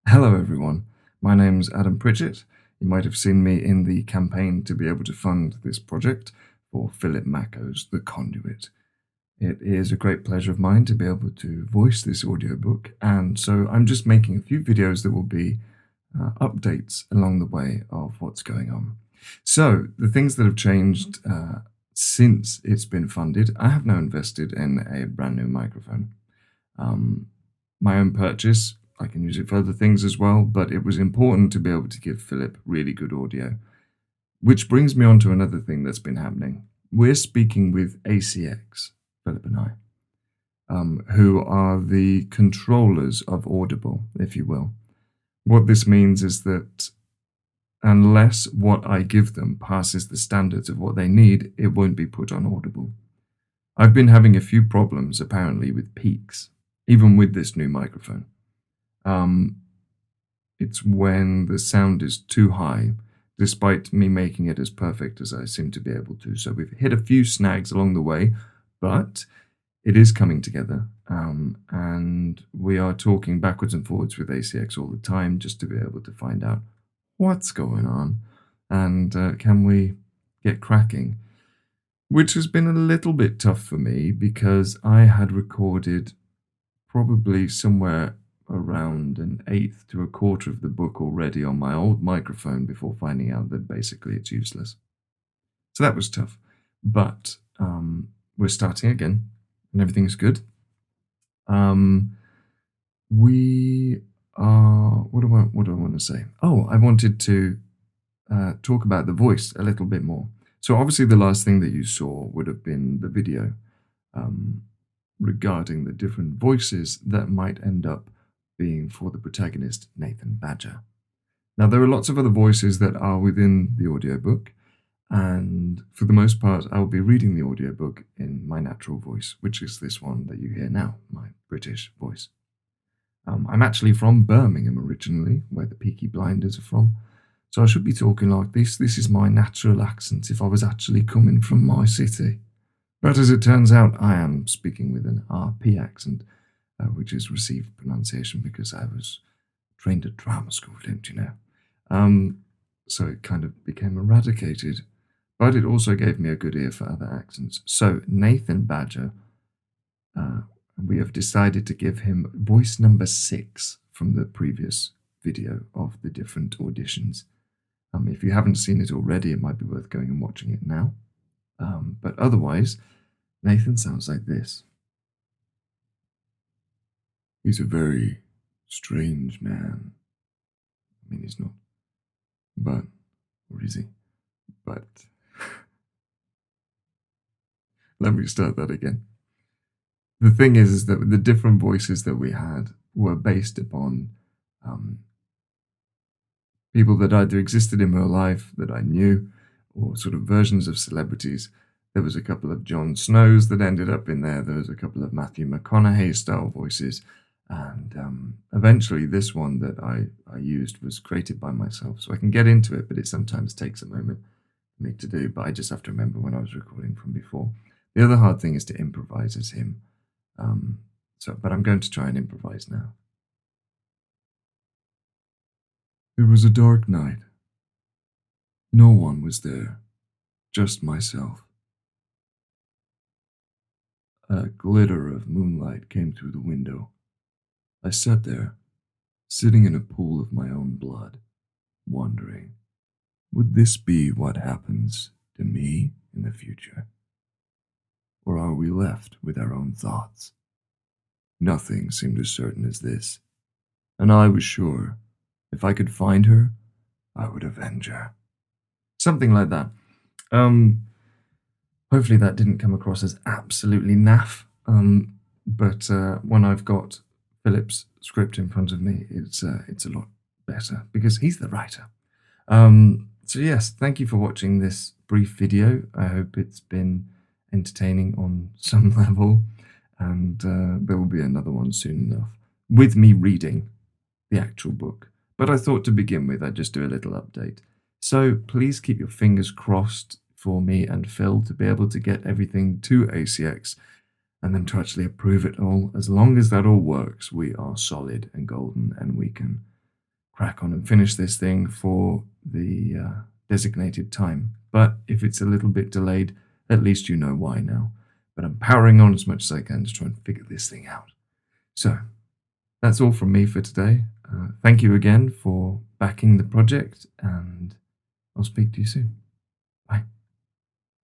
Hello, everyone. My name's Adam Pritchett. You might have seen me in the campaign to be able to fund this project for Philip Macko's The Conduit. It is a great pleasure of mine to be able to voice this audiobook, and so I'm just making a few videos that will be updates along the way of what's going on. So, the things that have changed since it's been funded, I have now invested in a brand new microphone. Um, my own purchase. I can use it for other things as well, but it was important to be able to give Philip really good audio. Which brings me on to another thing that's been happening. We're speaking with ACX, Philip and I, who are the controllers of Audible, if you will. What this means is that unless what I give them passes the standards of what they need, it won't be put on Audible. I've been having a few problems apparently with peaks, even with this new microphone. Um, it's when the sound is too high, despite me making it as perfect as I seem to be able to. So we've hit a few snags along the way, but it is coming together. And we are talking backwards and forwards with ACX all the time just to be able to find out what's going on and can we get cracking. Which has been a little bit tough for me because I had recorded probably somewhere around an eighth to a quarter of the book already on my old microphone before finding out that basically it's useless. So that was tough. But we're starting again and everything's good. Um, we are, what do I want to say? Oh, I wanted to talk about the voice a little bit more. So obviously the last thing that you saw would have been the video um, regarding the different voices that might end up being for the protagonist, Nathan Badger. Now, there are lots of other voices that are within the audiobook, and for the most part, I will be reading the audiobook in my natural voice, which is this one that you hear now, my British voice. I'm actually from Birmingham originally, where the Peaky Blinders are from, so I should be talking like this. This is my natural accent if I was actually coming from my city. But as it turns out, I am speaking with an RP accent, which is received pronunciation because I was trained at drama school, don't you know? So it kind of became eradicated, but it also gave me a good ear for other accents. So Nathan Badger, we have decided to give him voice number 6 from the previous video of the different auditions. If you haven't seen it already, it might be worth going and watching it now. But otherwise, Nathan sounds like this. He's a very strange man. I mean, he's not. But, or is he? But, let me start that again. The thing is that the different voices that we had were based upon people that either existed in real life that I knew, or sort of versions of celebrities. There was a couple of Jon Snows that ended up in there. There was a couple of Matthew McConaughey style voices. And eventually this one that I used was created by myself. So I can get into it, but it sometimes takes a moment for me to do. But I just have to remember when I was recording from before. The other hard thing is to improvise as him. But I'm going to try and improvise now. It was a dark night. No one was there, just myself. A glitter of moonlight came through the window. I sat there, sitting in a pool of my own blood, wondering, would this be what happens to me in the future? Or are we left with our own thoughts? Nothing seemed as certain as this, and I was sure if I could find her, I would avenge her. Something like that. Hopefully that didn't come across as absolutely naff, but when I've got Philip's script in front of me, it's a lot better because he's the writer. So yes, thank you for watching this brief video. I hope it's been entertaining on some level, and there will be another one soon enough with me reading the actual book. But I thought to begin with, I'd just do a little update. So please keep your fingers crossed for me and Phil to be able to get everything to ACX and them to actually approve it all. As long as that all works, we are solid and golden and we can crack on and finish this thing for the designated time. But if it's a little bit delayed, at least you know why now. But I'm powering on as much as I can to try and figure this thing out. So, that's all from me for today. Thank you again for backing the project, and I'll speak to you soon. Bye.